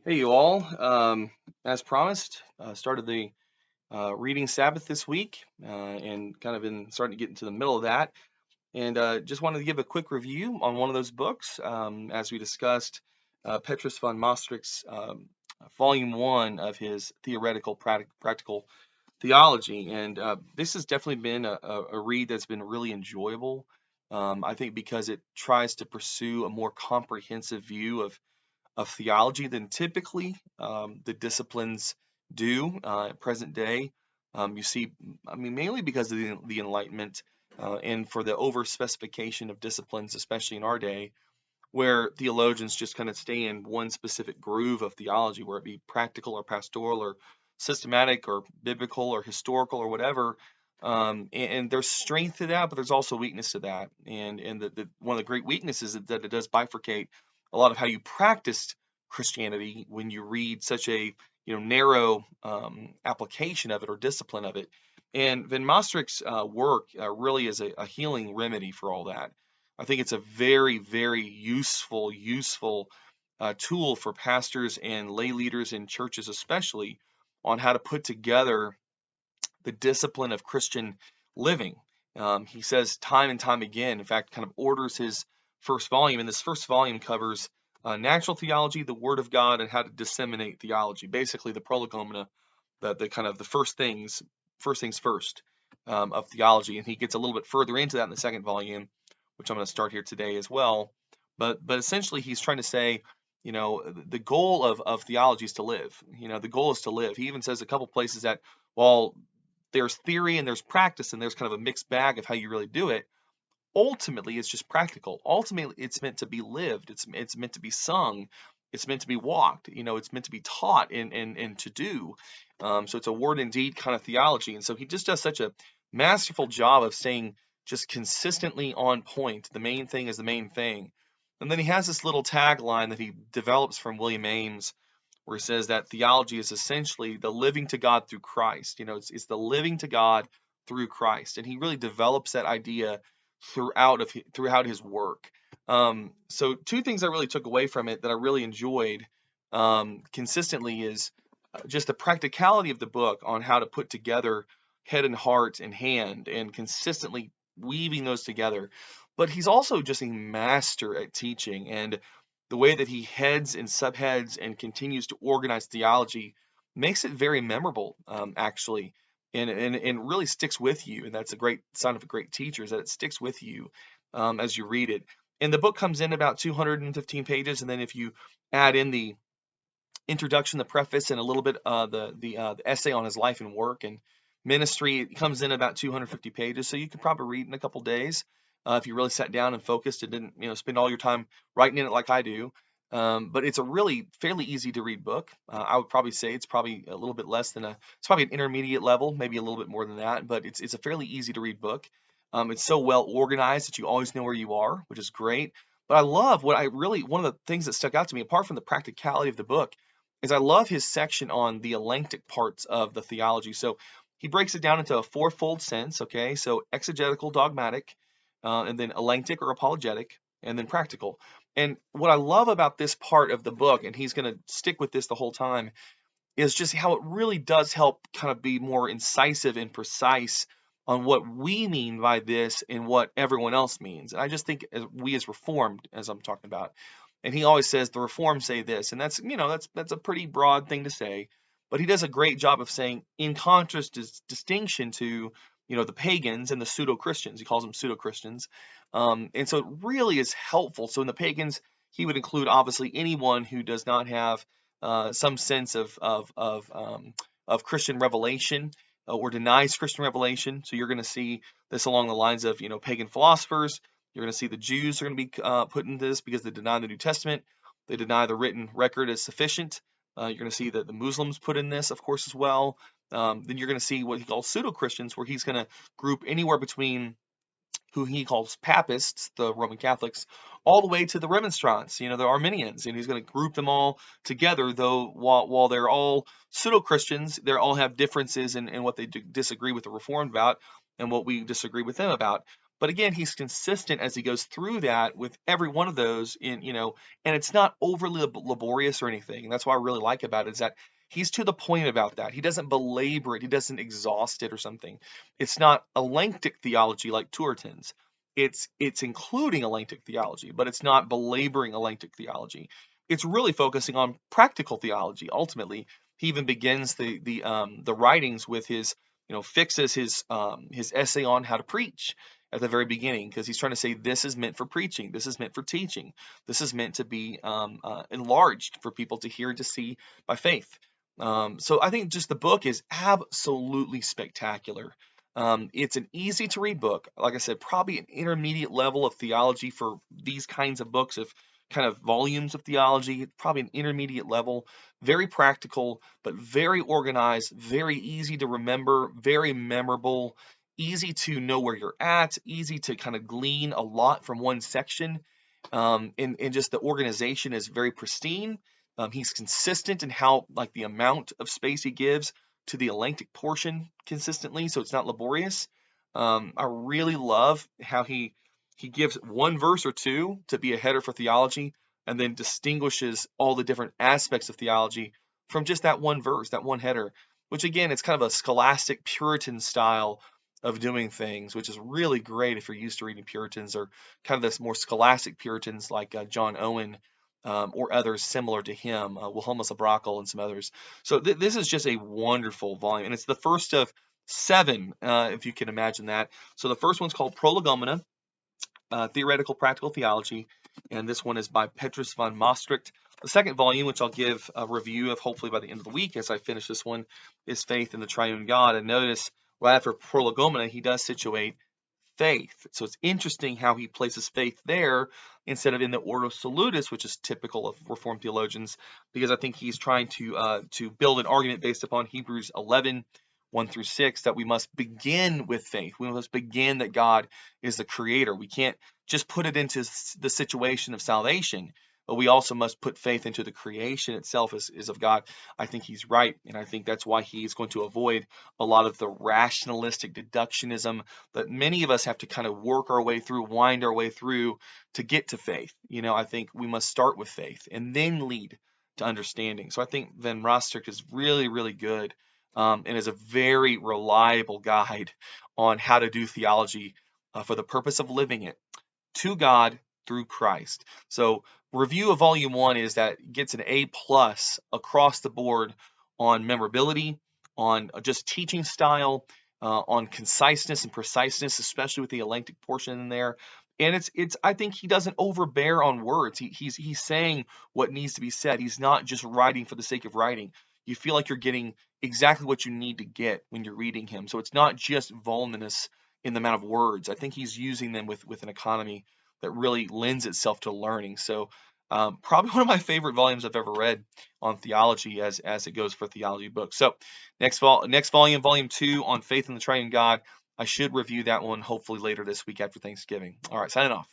Hey, you all. As promised, started the reading Sabbath this week and kind of been starting to get into the middle of that. And just wanted to give a quick review on one of those books. As we discussed, Petrus von Maastricht's volume one of his theoretical practical theology. And this has definitely been a read that's been really enjoyable. I think because it tries to pursue a more comprehensive view of theology than typically the disciplines do at present day. You see, I mean, mainly because of the Enlightenment and for the over specification of disciplines, especially in our day, where theologians just kind of stay in one specific groove of theology, where it be practical or pastoral or systematic or biblical or historical or whatever. And there's strength to that, but there's also weakness to that. And one of the great weaknesses is that it does bifurcate a lot of how you practiced Christianity when you read such a narrow application of it or discipline of it. And Van Maastricht's work really is a healing remedy for all that. I think it's a very, very useful tool for pastors and lay leaders in churches, especially on how to put together the discipline of Christian living. He says time and time again, in fact, kind of orders his first volume, and this first volume covers natural theology, the Word of God, and how to disseminate theology. Basically, the Prolegomena, the kind of the first things first of theology, and he gets a little bit further into that in the second volume, which I'm going to start here today as well. But essentially, he's trying to say, the goal of theology is to live. The goal is to live. He even says a couple places that while there's theory and there's practice and there's kind of a mixed bag of how you really do it, ultimately it's just practical. Ultimately, it's meant to be lived. It's meant to be sung. It's meant to be walked. It's meant to be taught and to do. So it's a word and deed kind of theology. And so he just does such a masterful job of staying just consistently on point. The main thing is the main thing. And then he has this little tagline that he develops from William Ames, where he says that theology is essentially the living to God through Christ. It's the living to God through Christ, and he really develops that idea throughout his work. So two things I really took away from it that I really enjoyed consistently is just the practicality of the book on how to put together head and heart and hand and consistently weaving those together. But he's also just a master at teaching, and the way that he heads and subheads and continues to organize theology makes it very memorable, actually, and really sticks with you. And that's a great sign of a great teacher, is that it sticks with you as you read it. And the book comes in about 215 pages, and then if you add in the introduction, the preface, and a little bit the essay on his life and work and ministry, it comes in about 250 pages. So you could probably read in a couple days if you really sat down and focused and didn't spend all your time writing in it like I do. But it's a really fairly easy to read book. I would probably say it's probably a little bit less than it's probably an intermediate level, maybe a little bit more than that, but it's a fairly easy to read book. It's so well organized that you always know where you are, which is great. But I love one of the things that stuck out to me, apart from the practicality of the book, is I love his section on the elentic parts of the theology. So he breaks it down into a fourfold sense, okay? So exegetical, dogmatic, and then elentic or apologetic, and then practical. And what I love about this part of the book, and he's going to stick with this the whole time, is just how it really does help kind of be more incisive and precise on what we mean by this and what everyone else means. And I just think we as Reformed, as I'm talking about, and he always says the Reformed say this, and that's a pretty broad thing to say, but he does a great job of saying, in contrast, distinction to the pagans and the pseudo Christians. He calls them pseudo Christians, and so it really is helpful. So in the pagans, he would include obviously anyone who does not have some sense of Christian revelation or denies Christian revelation. So you're going to see this along the lines of pagan philosophers. You're going to see the Jews are going to be put into this because they deny the New Testament. They deny the written record as sufficient. You're going to see that the Muslims put in this, of course, as well. Then you're going to see what he calls pseudo-Christians, where he's going to group anywhere between who he calls Papists, the Roman Catholics, all the way to the Remonstrants, the Arminians, and he's going to group them all together, though while they're all pseudo-Christians, they all have differences in what they disagree with the Reformed about and what we disagree with them about. But again, he's consistent as he goes through that with every one of those and it's not overly laborious or anything. And that's what I really like about it is that he's to the point about that. He doesn't belabor it. He doesn't exhaust it or something. It's not alenctic theology like Turretin's. It's including alenctic theology, but it's not belaboring alenctic theology. It's really focusing on practical theology. Ultimately, he even begins the writings with his fixes his essay on how to preach at the very beginning, because he's trying to say this is meant for preaching, this is meant for teaching, this is meant to be enlarged for people to hear and to see by faith. So I think just the book is absolutely spectacular. It's an easy to read book. Like I said, probably an intermediate level of theology for these kinds of books, of kind of volumes of theology, probably an intermediate level. Very practical, but very organized, very easy to remember, very memorable, easy to know where you're at, easy to kind of glean a lot from one section. And just the organization is very pristine. He's consistent in how, like, the amount of space he gives to the alenctic portion consistently, so it's not laborious. I really love how he gives one verse or two to be a header for theology, and then distinguishes all the different aspects of theology from just that one verse, that one header, which again, it's kind of a scholastic Puritan style of doing things, which is really great if you're used to reading Puritans, or kind of this more scholastic Puritans like John Owen, or others similar to him, Wilhelmus Abrakel and some others. So this is just a wonderful volume, and it's the first of 7, if you can imagine that. So the first one's called Prolegomena, Theoretical Practical Theology, and this one is by Petrus von Mastricht. The second volume, which I'll give a review of hopefully by the end of the week as I finish this one, is Faith in the Triune God. And notice right after Prolegomena, he does situate faith. So it's interesting how he places faith there instead of in the Ordo Salutis, which is typical of Reformed theologians, because I think he's trying to build an argument based upon Hebrews 11, 1 through 6, that we must begin with faith. We must begin that God is the creator. We can't just put it into the situation of salvation, but we also must put faith into the creation itself is of God. I think he's right, and I think that's why he's going to avoid a lot of the rationalistic deductionism that many of us have to kind of work our way through, wind our way through to get to faith. I think we must start with faith and then lead to understanding. So I think Van Rostrick is really, really good, and is a very reliable guide on how to do theology for the purpose of living it to God through Christ. So review of volume 1 is that it gets an A+ across the board on memorability, on just teaching style, on conciseness and preciseness, especially with the alenctic portion in there. And it's I think he doesn't overbear on words. He's saying what needs to be said. He's not just writing for the sake of writing. You feel like you're getting exactly what you need to get when you're reading him. So it's not just voluminous in the amount of words. I think he's using them with an economy that really lends itself to learning. So probably one of my favorite volumes I've ever read on theology as it goes for theology books. So next volume, volume 2 on Faith in the Triune God. I should review that one hopefully later this week after Thanksgiving. All right, signing off.